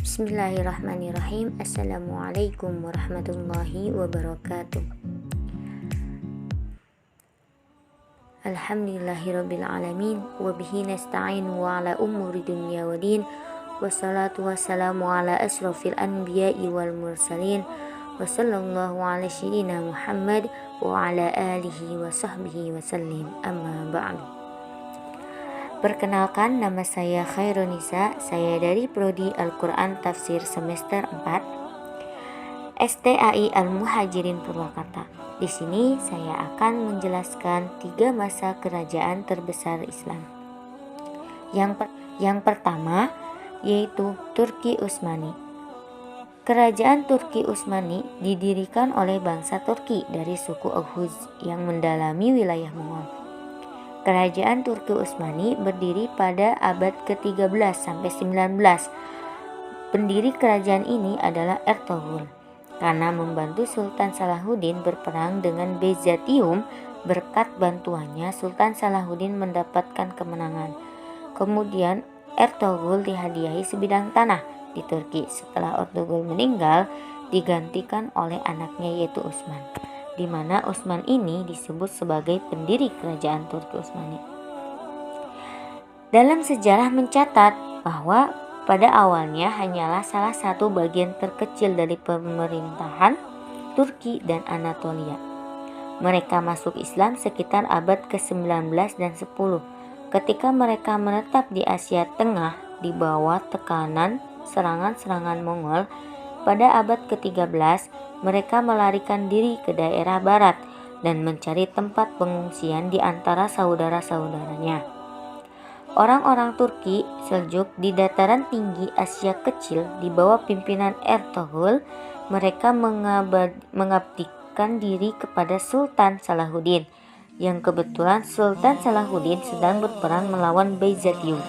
Bismillahirrahmanirrahim. Assalamualaikum warahmatullahi wabarakatuh. Alhamdulillahirabbil alamin wa bihi nasta'inu ala umuri dunya waddin. Wassalatu wassalamu ala asrofil anbiya'i wal mursalin. Wa sallallahu ala sayyidina Muhammad wa ala alihi wa sahbihi wasallim. Amma ba'du. Perkenalkan, nama saya Khairunisa. Saya dari Prodi Al-Quran Tafsir semester 4 STAI Al-Muhajirin Purwakarta. Di sini saya akan menjelaskan 3 masa kerajaan terbesar Islam. Yang pertama yaitu Turki Utsmani. Kerajaan Turki Utsmani didirikan oleh bangsa Turki dari suku Oghuz yang mendalami wilayah Mongol. Kerajaan Turki Utsmani berdiri pada abad ke-13 sampai 19. Pendiri kerajaan ini adalah Ertugrul. Karena membantu Sultan Salahuddin berperang dengan Byzantium, berkat bantuannya Sultan Salahuddin mendapatkan kemenangan. Kemudian Ertugrul dihadiahi sebidang tanah di Turki. Setelah Ertugrul meninggal, digantikan oleh anaknya yaitu Utsman, di mana Utsman ini disebut sebagai pendiri kerajaan Turki Utsmani. Dalam sejarah mencatat bahwa pada awalnya hanyalah salah satu bagian terkecil dari pemerintahan Turki dan Anatolia. Mereka masuk Islam sekitar abad ke-19 dan 10. Ketika mereka menetap di Asia Tengah di bawah tekanan serangan-serangan Mongol, pada abad ke-13 mereka melarikan diri ke daerah barat dan mencari tempat pengungsian di antara saudara-saudaranya. Orang-orang Turki Seljuk di dataran tinggi Asia Kecil di bawah pimpinan Ertugrul, mereka mengabdikan diri kepada Sultan Salahuddin, yang kebetulan Sultan Salahuddin sedang berperang melawan Byzantium.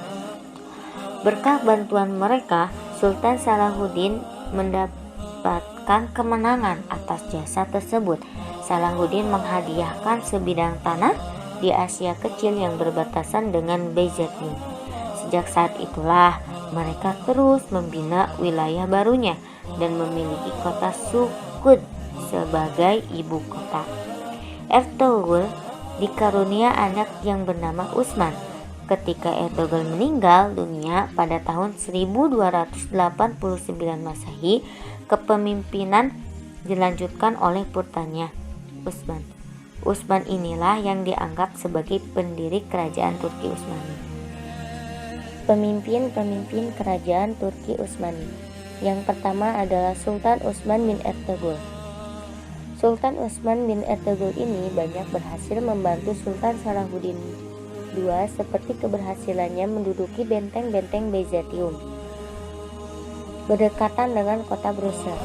Berkat bantuan mereka, Sultan Salahuddin mendapatkan kemenangan atas jasa tersebut. Salahuddin menghadiahkan sebidang tanah di Asia Kecil yang berbatasan dengan Byzantium. Sejak saat itulah mereka terus membina wilayah barunya dan memiliki kota Suqud sebagai ibu kota. Ertugrul dikarunia anak yang bernama Utsman. Ketika Ertugrul meninggal dunia pada tahun 1289 Masehi, kepemimpinan dilanjutkan oleh putranya Utsman. Utsman inilah yang dianggap sebagai pendiri kerajaan Turki Utsmani. Pemimpin kerajaan Turki Utsmani. Yang pertama adalah Sultan Utsman bin Ertugrul. Sultan Utsman bin Ertugrul ini banyak berhasil membantu Sultan Salahuddin II, seperti keberhasilannya menduduki benteng-benteng Byzantium berdekatan dengan kota Brussels.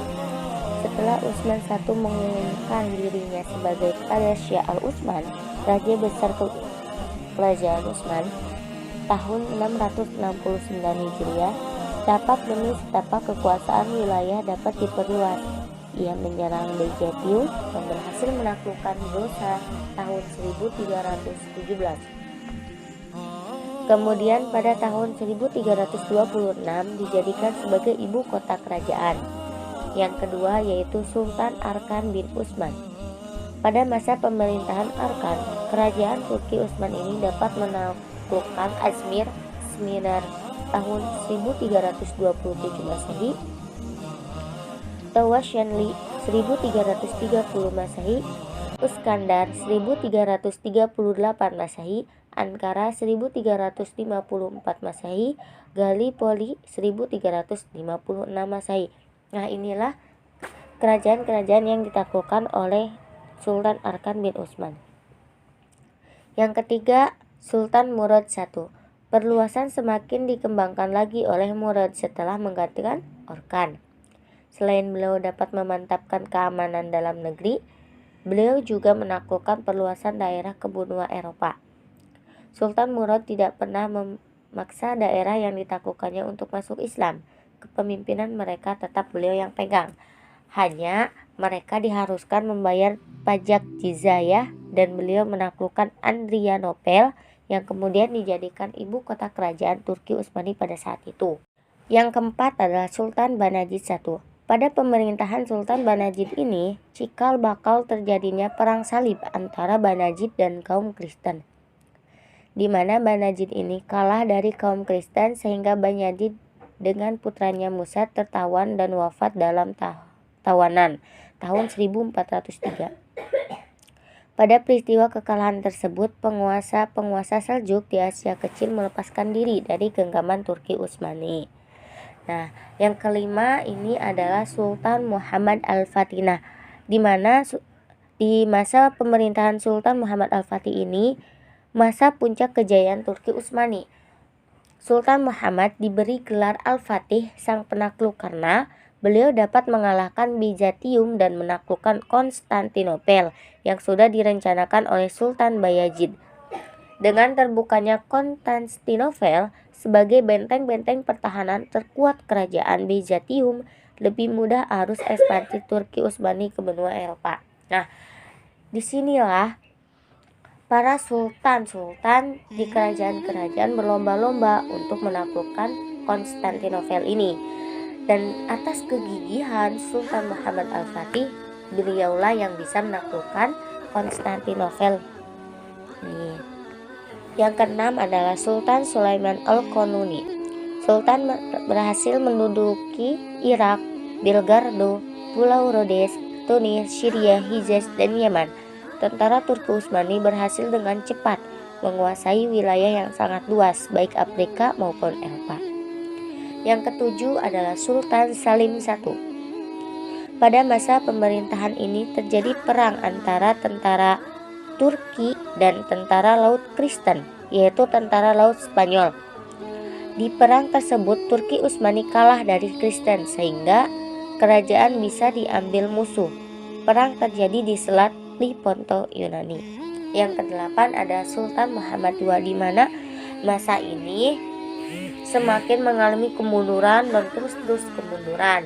Setelah Utsman I mengumumkan dirinya sebagai Pasha al-Utsman, Raja Besar Kerajaan Utsman, tahun 669 Hijriah, tapak demi setapak kekuasaan wilayah dapat diperluas. Ia menyerang Byzantium dan berhasil menaklukkan Brussels tahun 1317. Kemudian pada tahun 1326 dijadikan sebagai ibu kota kerajaan. Yang kedua yaitu Sultan Arkan bin Utsman. Pada masa pemerintahan Arkan, kerajaan Turki Utsman ini dapat menaklukkan Azmir, Smyrna tahun 1327 Masehi, Tawasyanli 1330 Masehi, Uskandar 1338 Masehi, Ankara 1354 Masehi, Gallipoli 1356 Masehi. Nah, inilah kerajaan-kerajaan yang ditaklukkan oleh Sultan Arkan bin Utsman. Yang ketiga, Sultan Murad I. Perluasan semakin dikembangkan lagi oleh Murad setelah menggantikan Orkan. Selain beliau dapat memantapkan keamanan dalam negeri, beliau juga menaklukkan perluasan daerah ke benua Eropa. Sultan Murad tidak pernah memaksa daerah yang ditaklukkannya untuk masuk Islam. Kepemimpinan mereka tetap beliau yang pegang. Hanya mereka diharuskan membayar pajak jizyah dan beliau menaklukkan Adrianopel yang kemudian dijadikan ibu kota kerajaan Turki Utsmani pada saat itu. Yang keempat adalah Sultan Banazid I. Pada pemerintahan Sultan Banazid ini, cikal bakal terjadinya perang salib antara Banazid dan kaum Kristen, di mana Banazid ini kalah dari kaum Kristen sehingga Banazid dengan putranya Musa tertawan dan wafat dalam tawanan tahun 1403. Pada peristiwa kekalahan tersebut, penguasa Seljuk di Asia Kecil melepaskan diri dari genggaman Turki Utsmani. Nah, yang kelima ini adalah Sultan Muhammad Al-Fatih. Nah, di mana di masa pemerintahan Sultan Muhammad Al-Fatih ini masa puncak kejayaan Turki Utsmani. Sultan Muhammad diberi gelar Al-Fatih sang penakluk karena beliau dapat mengalahkan Bizantium dan menaklukkan Konstantinopel yang sudah direncanakan oleh Sultan Bayazid. Dengan terbukanya Konstantinopel sebagai benteng-benteng pertahanan terkuat kerajaan Bizantium, lebih mudah arus ekspansi Turki Utsmani ke benua Eropa. Nah, disinilah para sultan-sultan di kerajaan-kerajaan berlomba-lomba untuk menaklukkan Konstantinopel ini. Dan atas kegigihan Sultan Muhammad Al-Fatih, beliaulah yang bisa menaklukkan Konstantinopel ini. Yang keenam adalah Sultan Sulaiman Al-Qanuni. Sultan berhasil menduduki Irak, Belgrado, Pulau Rhodes, Tunis, Syria, Hijaz, dan Yaman. Tentara Turki Utsmani berhasil dengan cepat menguasai wilayah yang sangat luas, baik Afrika maupun Eropa. Yang ketujuh adalah Sultan Salim I. Pada masa pemerintahan ini terjadi perang antara tentara Turki dan tentara laut Kristen, yaitu tentara laut Spanyol. Di perang tersebut Turki Utsmani kalah dari Kristen sehingga kerajaan bisa diambil musuh. Perang terjadi di Selat Liponto, Yunani. Yang kedelapan ada Sultan Muhammad II, di mana masa ini semakin mengalami kemunduran dan terus kemunduran.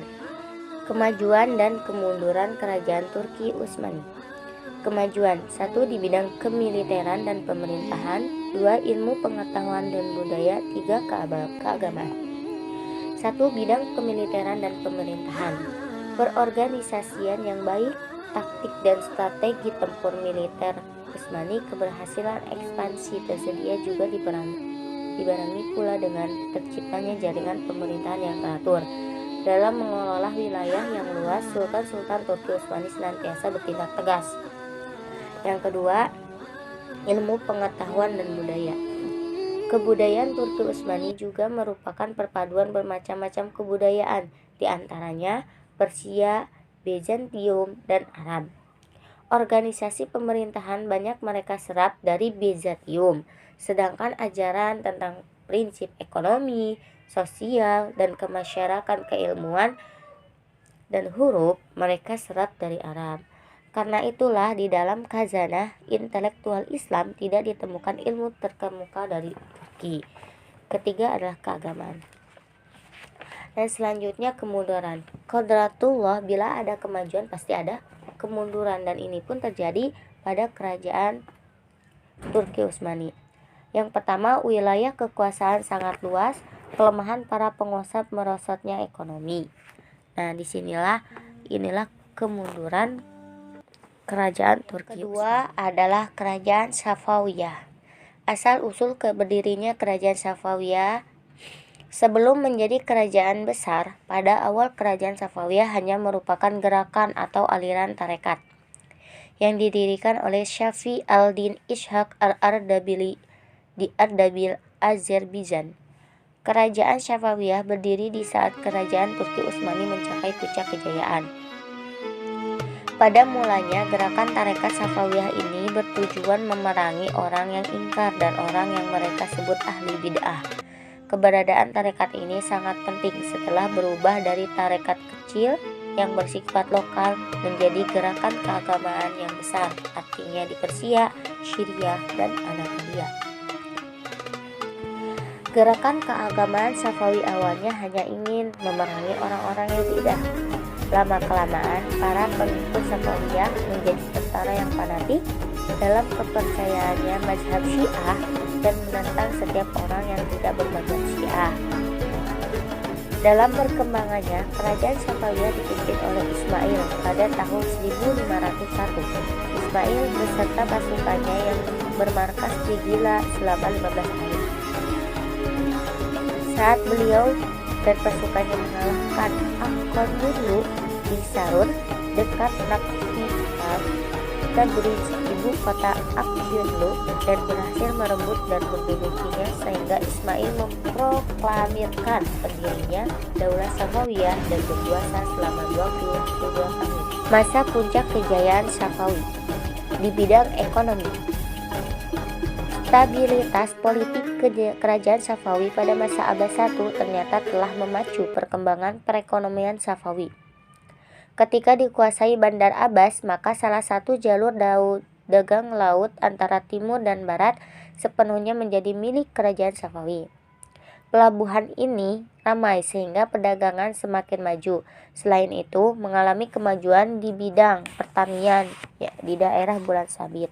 Kemajuan dan kemunduran kerajaan Turki Utsmani. Kemajuan: 1. Di bidang kemiliteran dan pemerintahan. 2. Ilmu pengetahuan dan budaya. 3. Keagamaan. 1. Bidang kemiliteran dan pemerintahan. Perorganisasian yang baik, taktik dan strategi tempur militer Utsmani. Keberhasilan ekspansi tersedia juga dibarengi pula dengan terciptanya jaringan pemerintahan yang teratur. Dalam mengelola wilayah yang luas, Sultan-Sultan Turki Utsmani senantiasa bertindak tegas. Yang kedua, ilmu pengetahuan dan budaya. Kebudayaan Turki Utsmani juga merupakan perpaduan bermacam-macam kebudayaan, di antaranya Persia, Bizantium, dan Arab. Organisasi pemerintahan banyak mereka serap dari Bizantium, sedangkan ajaran tentang prinsip ekonomi, sosial, dan kemasyarakatan, keilmuan, dan huruf mereka serap dari Arab. Karena itulah di dalam khazanah intelektual Islam tidak ditemukan ilmu terkemuka dari Turki. Ketiga adalah keagamaan. Dan selanjutnya kemunduran. Qadratullah, bila ada kemajuan pasti ada kemunduran, dan ini pun terjadi pada kerajaan Turki Utsmani. Yang pertama, wilayah kekuasaan sangat luas, kelemahan para penguasa merosotnya ekonomi. Nah, inilah kemunduran kerajaan Turki. Kedua adalah kerajaan Safawiyah. Asal usul berdirinya kerajaan Safawiyah. Sebelum menjadi kerajaan besar, pada awal kerajaan Safawiyah hanya merupakan gerakan atau aliran tarekat yang didirikan oleh Syafi al-Din Ishaq al-Ardabili di Ardabil, Azerbaijan. Kerajaan Safawiyah berdiri di saat kerajaan Turki Utsmani mencapai puncak kejayaan. Pada mulanya, gerakan tarekat Safawiyah ini bertujuan memerangi orang yang ingkar dan orang yang mereka sebut ahli bid'ah. Keberadaan tarekat ini sangat penting setelah berubah dari tarekat kecil yang bersifat lokal menjadi gerakan keagamaan yang besar, artinya di Persia, Syria, dan Anatolia. Gerakan keagamaan Safawi awalnya hanya ingin memerangi orang-orang yang tidak. Lama-kelamaan, para pengikut Safawiyah menjadi tentara yang fanatik dalam kepercayaannya mazhab Syiah dan menentang setiap orang yang tidak bermazhab Syiah. Dalam perkembangannya, kerajaan Safawiyah dipimpin oleh Ismail pada tahun 1501. Ismail beserta pasukannya yang bermarkas di Gila selama 15 tahun. Saat beliau dan pasukannya mengalahkan Angkor-Nurlu di Sarun dekat Nakifat, Tabriz, ibu kota Akjunlu, dan berhasil merebut dan mendudukinya sehingga Ismail memproklamirkan pendirinya Daulah Safawiyah dan berkuasa selama 22 tahun. Masa puncak kejayaan Safawi di bidang ekonomi. Stabilitas politik kerajaan Safawi pada masa Abad I ternyata telah memacu perkembangan perekonomian Safawi. Ketika dikuasai Bandar Abbas, maka salah satu jalur dagang laut antara timur dan barat sepenuhnya menjadi milik kerajaan Safawi. Pelabuhan ini ramai sehingga perdagangan semakin maju. Selain itu, mengalami kemajuan di bidang pertanian di daerah Bulan Sabit.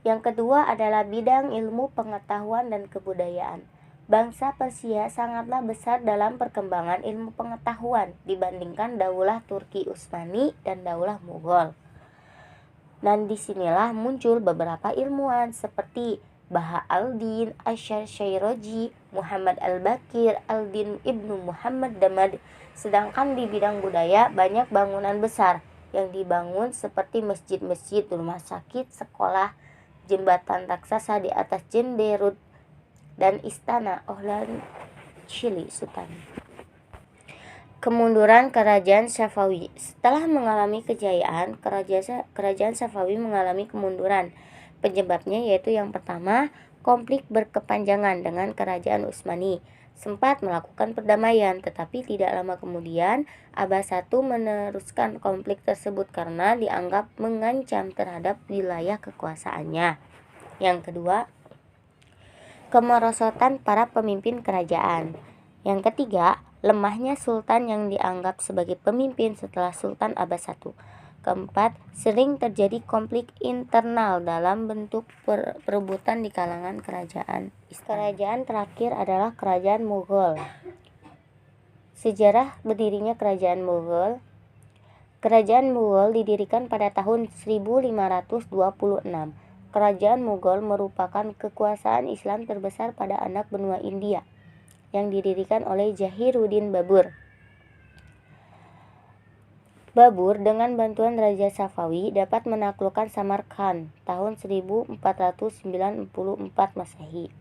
Yang kedua adalah bidang ilmu pengetahuan dan kebudayaan. Bangsa Persia sangatlah besar dalam perkembangan ilmu pengetahuan dibandingkan Daulah Turki Utsmani dan Daulah Mughal. Dan disinilah muncul beberapa ilmuwan seperti Baha al-Din Asy-Syairaj, Muhammad al-Bakir, al-Din Ibnu Muhammad Damad. Sedangkan di bidang budaya banyak bangunan besar yang dibangun seperti masjid-masjid, rumah sakit, sekolah, jembatan raksasa di atas Jenderut, dan istana Ohlan Chili Sultan. Kemunduran kerajaan Safawi. Setelah mengalami kejayaan, kerajaan Safawi mengalami kemunduran. Penyebabnya yaitu yang pertama, konflik berkepanjangan dengan kerajaan Utsmani. Sempat melakukan perdamaian, tetapi tidak lama kemudian Abbas I meneruskan konflik tersebut karena dianggap mengancam terhadap wilayah kekuasaannya. Yang kedua, kemerosotan para pemimpin kerajaan. Yang ketiga, lemahnya sultan yang dianggap sebagai pemimpin setelah Sultan Abbas I. Keempat, sering terjadi konflik internal dalam bentuk perebutan di kalangan kerajaan. Kerajaan terakhir adalah kerajaan Mughal. Sejarah berdirinya kerajaan Mughal. Kerajaan Mughal didirikan pada tahun 1526. Kerajaan Mughal merupakan kekuasaan Islam terbesar pada anak benua India yang didirikan oleh Jahiruddin Babur. Babur dengan bantuan Raja Safawi dapat menaklukkan Samarkand tahun 1494 Masehi.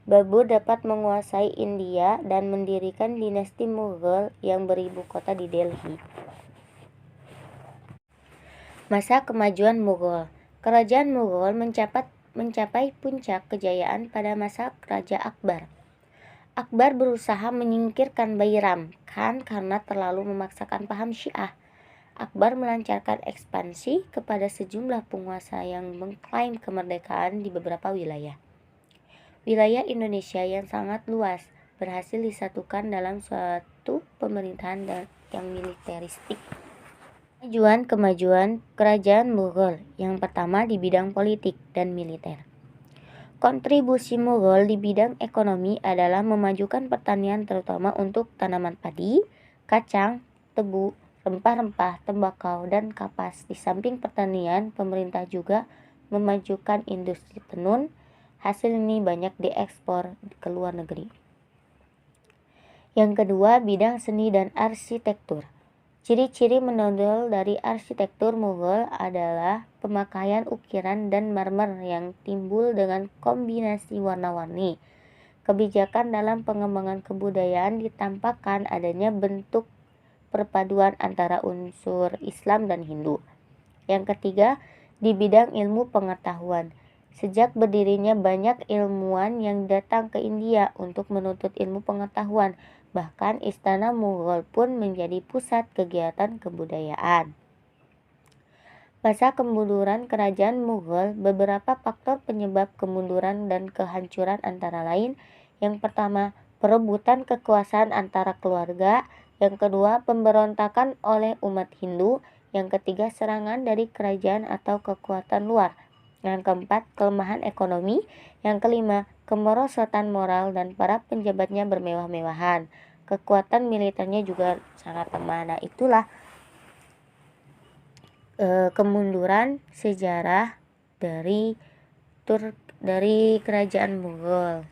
Babur dapat menguasai India dan mendirikan dinasti Mughal yang beribu kota di Delhi. Masa kemajuan Mughal. Kerajaan Mughal mencapai puncak kejayaan pada masa Raja Akbar. Akbar berusaha menyingkirkan Bairam Khan karena terlalu memaksakan paham Syiah. Akbar melancarkan ekspansi kepada sejumlah penguasa yang mengklaim kemerdekaan di beberapa wilayah. Wilayah Indonesia yang sangat luas berhasil disatukan dalam suatu pemerintahan yang militeristik. Kemajuan kerajaan Mughal. Yang pertama di bidang politik dan militer. Kontribusi Mughal di bidang ekonomi adalah memajukan pertanian terutama untuk tanaman padi, kacang, tebu, rempah-rempah, tembakau, dan kapas. Di samping pertanian, pemerintah juga memajukan industri tenun. Hasil ini banyak diekspor ke luar negeri. Yang kedua, bidang seni dan arsitektur. Ciri-ciri menonjol dari arsitektur Mughal adalah pemakaian ukiran dan marmer yang timbul dengan kombinasi warna-warni. Kebijakan dalam pengembangan kebudayaan ditampakkan adanya bentuk perpaduan antara unsur Islam dan Hindu. Yang ketiga, di bidang ilmu pengetahuan. Sejak berdirinya banyak ilmuwan yang datang ke India untuk menuntut ilmu pengetahuan. Bahkan istana Mughal pun menjadi pusat kegiatan kebudayaan. Masa kemunduran kerajaan Mughal, beberapa faktor penyebab kemunduran dan kehancuran antara lain. Yang pertama, perebutan kekuasaan antara keluarga. Yang kedua, pemberontakan oleh umat Hindu. Yang ketiga, serangan dari kerajaan atau kekuatan luar. Yang keempat, kelemahan ekonomi. Yang kelima, kemerosotan moral dan para penjabatnya bermewah-mewahan. Kekuatan militernya juga sangat lemah. Nah, itulah kemunduran sejarah dari kerajaan Mughal.